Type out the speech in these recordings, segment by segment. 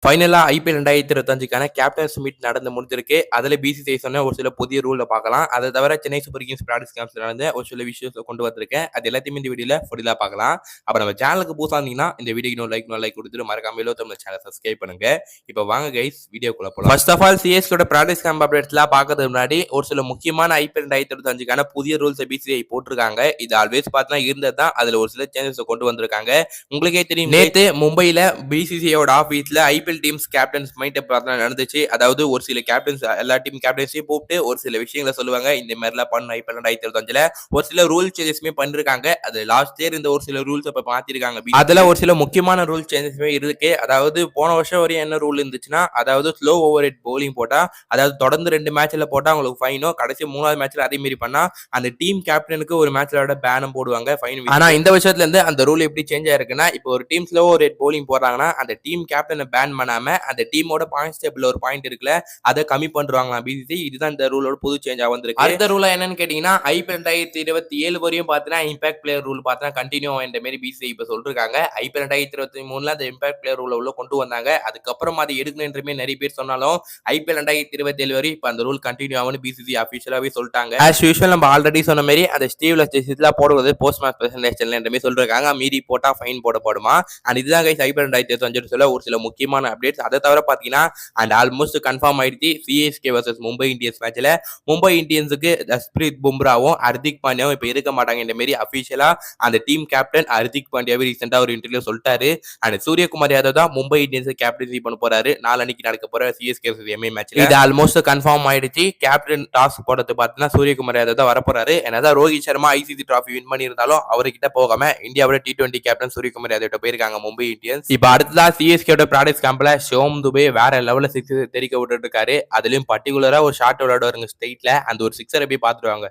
ஃபைனலா IPL 2025க்கான captains meet நடந்து முடிஞ்சிருக்கு. அதுல பிசிசிஐ சொன்ன ஒரு சில புதிய ரூல பார்க்கலாம். அதை தவிர சென்னை சூப்பர் கிங்ஸ் பிராக்டிஸ் கேம்ப்ஸ்ல நடந்த ஒரு சில விஷயத்த கொண்டு வந்திருக்கேன். அது எல்லாத்தையுமே இந்த வீடியோல ஃபுல்லா பார்க்கலாம். அப்ப நம்ம சேனலுக்கு புதுசா இருந்தீங்கன்னா இந்த வீடியோக்கு லைக் கொடுத்துட்டு மறக்காம நம்ம சேனலை சப்ஸ்கிரைப் பண்ணுங்க. இப்போ வாங்க கைஸ் வீடியோக்குள்ள போலாம். ஃபர்ஸ்ட் ஆஃப் ஆல் சிஎஸ்கேட பிராக்டிஸ் கேம்ப் அப்டேட்ஸ்லாம் பார்க்கறதுக்கு முன்னாடி ஒரு சில முக்கியமான ஐபிஎல் 2025க்கான புதிய ரூல்ஸ் பிசிசிஐ போட்டிருக்காங்க. இது ஆல்வேஸ் பார்த்தா இருந்தது தான். அதுல ஒரு சில சேஞ்சஸ் கொண்டு வந்திருக்காங்க. உங்களுக்கே தெரியும் நேத்து மும்பைல பிசிசிஐயோட ஆபீஸ்ல ஐபிஎல் டீம்ஸ் கேப்டன்ஸ் மைண்ட் நடந்துச்சு. அதாவது ஒரு சில கேப்டன்ஸ் எல்லா டீம் கேப்டன்ஸையும் கூப்பிட்டு ஒரு சில விஷயங்களை சொல்லுவாங்க. இந்த மாதிரிலாம் பண்ண ஐபிஎல் 2025ல ஒரு சில ரூல் சேஞ்சஸ்மே பண்ணிருக்காங்க. அது லாஸ்ட் இயர் இந்த ஒரு சில ரூல்ஸ் இப்ப மாத்திருக்காங்க. அதுல ஒரு சில முக்கியமான ரூல் சேஞ்சஸ்மே இருக்கு. அதாவது போன வருஷம் வரையும் என்ன ரூல் இருந்துச்சுன்னா, அதாவது ஸ்லோ ஓவர் ஹெட் பவுலிங் போட்டா, அதாவது தொடர்ந்து 2 மேட்ச்ல போட்டா உங்களுக்கு ஃபைனோ, கடைசி 3வது மேட்ச்ல அதே மாதிரி பண்ணா அந்த டீம் கேப்டனுக்கு ஒரு மேட்ச்ல பேனும் போடுவாங்க ஃபைன். ஆனா இந்த வருஷத்துல இருந்து அந்த ரூல் எப்படி சேஞ்ச் ஆயிருக்குன்னா, இப்போ ஒரு team slow over head bowling போடுறாங்கன்னா அந்த டீம் கேப்டனை பேன் பண்ணாம அந்த டீமோட பாயிண்ட்ஸ் டேபிள்ல ஒரு பாயிண்ட் இருக்குல்ல, அதை கம்மி பண்றாங்களாம் பிசிசி. இதுதான் இந்த ரூலோட புது சேஞ்சா வந்திருக்கு. அடுத்த ரூல் என்னன்னு கேட்டீங்கன்னா, ஐபிஎல் 2027 வரையும் பார்த்தீங்கன்னா இம்பாக்ட் பிளேயர் ரூல் பார்த்தீங்கன்னா கண்டினியூ இந்த மாதிரி பிசிசி இப்ப சொல்றாங்க. ஐபிஎல் 2023ல அந்த இம்பாக்ட் பிளேயர் ரூல் உள்ள கொண்டு வந்தாங்க. அதுக்கப்புறம் அது எடுக்கணும்ன்ற நிறைய பேர் சொன்னாலும் ஐபிஎல் 2027 வரை இப்ப அந்த ரூல் கண்டினியூ ஆகும்னு பிசிசி அபிஷியலாவே சொல்லிட்டாங்க. ஆஸ் யூஷுவல் நம்ம ஆல்ரெடி சொன்ன மாதிரி அந்த ஸ்டீவ்லெஸ் டிசிஸ்ல போடுவது போஸ்ட் மேட்ச் பிரசன்டேஷன்ல என்ற மாதிரி சொல்றாங்க. மீறி போட்டா ஃபைன் போடப்படுமா. அண்ட் இதுதான் கைஸ் ஐபிஎல் 2025 சொல்ல ஒரு சில முக்கியமான அப்டேட்ஸ். அதை தவிர பாத்தீங்கன்னா அண்ட் ஆல்மோஸ்ட் கன்ஃபார்ம் ஆயிடுச்சு சிஎஸ்கே வர்சஸ் மும்பை இந்தியன்ஸ் மேட்ச்ல மும்பை இந்தியன்ஸுக்கு ஜஸ்பிரீத் பும்ராவும் ஹர்திக் பாண்டியாவும் இப்ப இருக்க மாட்டாங்க. இந்த மாதிரி அபிஷியலா அந்த டீம் கேப்டன் ஹர்திக் பாண்டியாவே ரீசெண்டா ஒரு இன்டர்வியூ சொல்லிட்டாரு. அண்ட் சூரியகுமார் யாதவ் தான் மும்பை இந்தியன்ஸ் கேப்டன்சி பண்ண போறாரு. நாளைக்கு நடக்க போற சிஎஸ்கே எம்ஏ மேட்ச்ல. இது ஆல்மோஸ்ட் கன்ஃபார்ம் ஆயிடுச்சு. கேப்டன் டாஸ் போடுறது பாத்தீங்கன்னா சூரியகுமார் யாதவ் தான் வரப்போறாரு. என்னதான் Rohit Sharma ICC trophy win பண்ணியிருந்தாலும் அவர்கிட்ட போகாம இந்தியாவோட T20 கேப்டன் சூரியகுமார் யாதவ் போயிருக்காங்க மும்பை இந்தியன்ஸ். இப்ப அடுத்ததா சிஎஸ்கேட பிராக்டிஸ் கேம்ப்ல ஷோம் துபே வேற லெவல்ல சிக்ஸ் தெரிக்க விட்டுட்டு இருக்காரு. அதுலயும் பர்டிகுலரா ஒரு ஷாட் விளையாடுவாருங்க ஸ்ட்ரெயிட்ல. அந்த ஒரு சிக்ஸரை போய் பாத்துருவாங்க.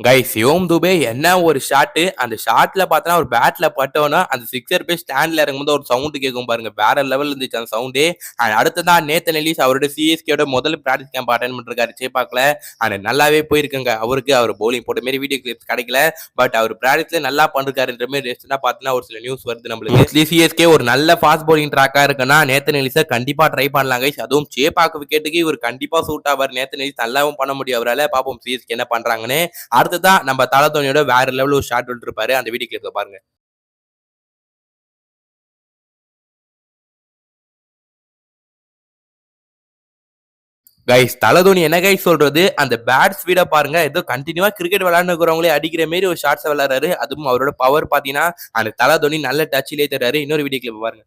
கைஸ் ஷியோம் துபே என்ன ஒரு ஷாட். அந்த ஷாட்ல பார்த்தா ஒரு பேட்ல பட்டோன்னா அந்த சிக்ஸர் போய் ஸ்டாண்ட்ல இறங்கும்போது ஒரு சவுண்ட் கேட்கும் பாருங்க. வேற லெவல் இருந்துச்சு அந்த சவுண்டே. அண்ட் அடுத்ததான் நேத்தன் எலிஸ் அவரோட சிஎஸ்கேட முதல் பிராக்டிஸ் கேம்ப் அட்டென்ட் பண்ணிருக்காரு சேப்பாக்ல. அண்ட் நல்லாவே போயிருக்குங்க அவருக்கு. அவர் பவுலிங் போட்ட மாதிரி வீடியோ கிளிப்ஸ் கிடைக்கல. பட் அவர் பிராக்டிஸ்ல நல்லா பண்ணிருக்காருன்ற மாதிரி ரெஸ்ட்னா பார்த்தீங்கன்னா ஒரு சில நியூஸ் வருது நம்மளுக்கு. சிஎஸ்கே ஒரு நல்ல ஃபாஸ்ட் பவுலிங் ட்ராக்கா இருக்குன்னா நேத்தன் எலிஸை கண்டிப்பா ட்ரை பண்ணலாம் கைஸ். அதுவும் சேப்பாக்கு விக்கெட்டுக்கு இவர் கண்டிப்பா சூட் ஆவார். நேத்தன் எலிஸ் நல்லாவும் பண்ண முடியும் அவரால். பாப்போம் சிஎஸ்கே என்ன பண்றாங்கன்னு. அடுத்ததான் நம்ம தல தோனியோட வேற லெவல் ஒரு ஷாட் விட்டுருப்பாரு. அந்த வீடியோ கிளிப்ல பாருங்க. கைஸ் தலதோனி என்ன கைஸ் சொல்றது, அந்த பேட் ஸ்பீட பாருங்க. ஏதோ கண்டினியூவா கிரிக்கெட் விளையாடுறவங்களே அடிக்கிற மாதிரி ஒரு ஷாட்ஸ் விளையாடுறாரு. அதுவும் அவரோட பவர் பாத்தீங்கன்னா அந்த தலதோனி நல்ல டச்சிலே தர்றாரு. இன்னொரு வீடியோ கிளிப் பாருங்க.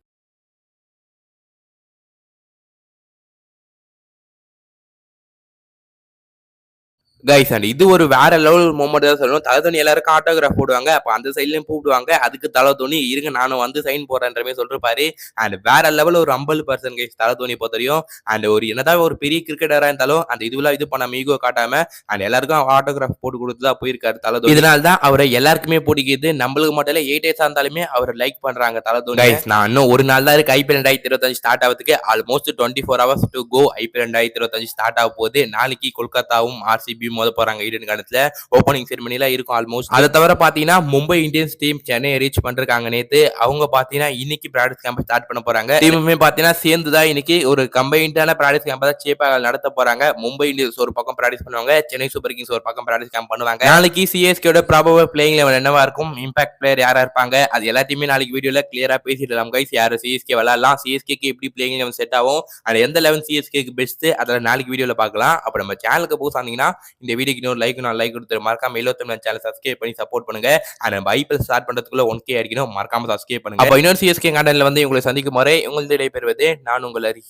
கைஸ் அண்ட் இது ஒரு வேற லெவல் மூமெண்ட் தான் சொல்லணும். தலதோனி எல்லாருக்கும் ஆட்டோகிராஃப் போடுவாங்க. அப்ப அந்த சைட்லயும் கூப்பிடுவாங்க. அதுக்கு தலதோனி இருங்க நானும் வந்து சைன் போடுறேன்ற மாதிரி சொல்லிருப்பாரு. அண்ட் வேற லெவல் ஒரு 50% கைஸ் தலதோனி பொறுத்தவரையும். அண்ட் ஒரு என்னதான் ஒரு பெரிய கிரிக்கெட்டரா இருந்தாலும் அந்த இதுவெல்லாம் இது பண்ணாம ஈகோ காட்டாம அண்ட் எல்லாருக்கும் ஆட்டோகிராஃப் போட்டு கொடுத்துதான் போயிருக்காரு தலதோனி. இதனால தான் அவரை எல்லாருக்குமே பிடிக்குது. நம்மளுக்கு மட்டும் இல்ல 8 இயர்ஸா இருந்தாலுமே அவரை லைக் பண்றாங்க தலதோனி. கைஸ் நான் இன்னும் ஒரு நாள் தான் இருக்கு ஐபிஎல் 2025 ஸ்டார்ட் ஆகிறதுக்கு. Almost 24 hours to go. IPL 2025 start ஆக போகுது. நாளைக்கு கொல்கத்தாவும் ஆர்சிபி மோத போறாங்க. ஈடன் காலத்துல ஓப்பனிங் செரிமனில இருக்கும் ஆல்மோஸ்ட். அதை தவிர பாத்தீங்கன்னா Mumbai Indians team Chennai reach பண்றாங்க நேத்து. அவங்க பாத்தீங்கன்னா இன்னைக்கு பிராக்டிஸ் கேம்ப் ஸ்டார்ட் பண்ண போறாங்க. டீமுமே பாத்தீங்கன்னா சேர்ந்துதான் இன்னைக்கு ஒரு கம்பைன்டான பிராக்டிஸ் கேம்ப் தான் சேப்பாக நடத்த போறாங்க. மும்பை இந்தியன்ஸ் ஒரு பக்கம் பிராக்டிஸ் பண்ணுவாங்க. சென்னை சூப்பர் கிங்ஸ் ஒரு பக்கம் பிராக்டிஸ் கேம்ப் பண்ணுவாங்க. நாளைக்கு சிஎஸ்கேட ப்ராபபிள் பிளேயிங் லெவல் என்னவா இருக்கும், இம்பாக்ட் பிளேயர் யாரா இருப்பாங்க, அது எல்லாத்தையுமே நாளைக்கு வீடியோல கிளியரா பேசிடலாம் கைஸ். யாரு சிஎஸ்கே விளையாடலாம், சிஎஸ்கேக்கு எப்படி பிளேயிங் லெவல் செட் ஆகும், அது எந்த லெவல் சிஎஸ்கேக்கு பெஸ்ட், அதில் நாளைக்கு வீடியோல பார்க்கலாம். அப்ப நம்ம சேனலுக்கு புதுசா இருந்தீங்கன்னா இந்த வீடியோக்கு இன்னொரு லைக் கொடுத்து மறக்காம 75 சேனல் சப்ஸ்கிரைப் பண்ணி சப்போர்ட் பண்ணுங்க. அண்ட் நம்ம ஐபிஎல் ஸ்டார்ட் பண்றதுக்குள்ள 1K அடிக்கணும். மறக்காம சப்ஸ்கிரைப் பண்ணுங்க. அப்ப இன்னொரு சிஎஸ்கே கண்டென்ட்ல வந்து உங்களை சந்திக்கும் வரை உங்களது விடைபெறுவது நான் உங்கள் ஹரி.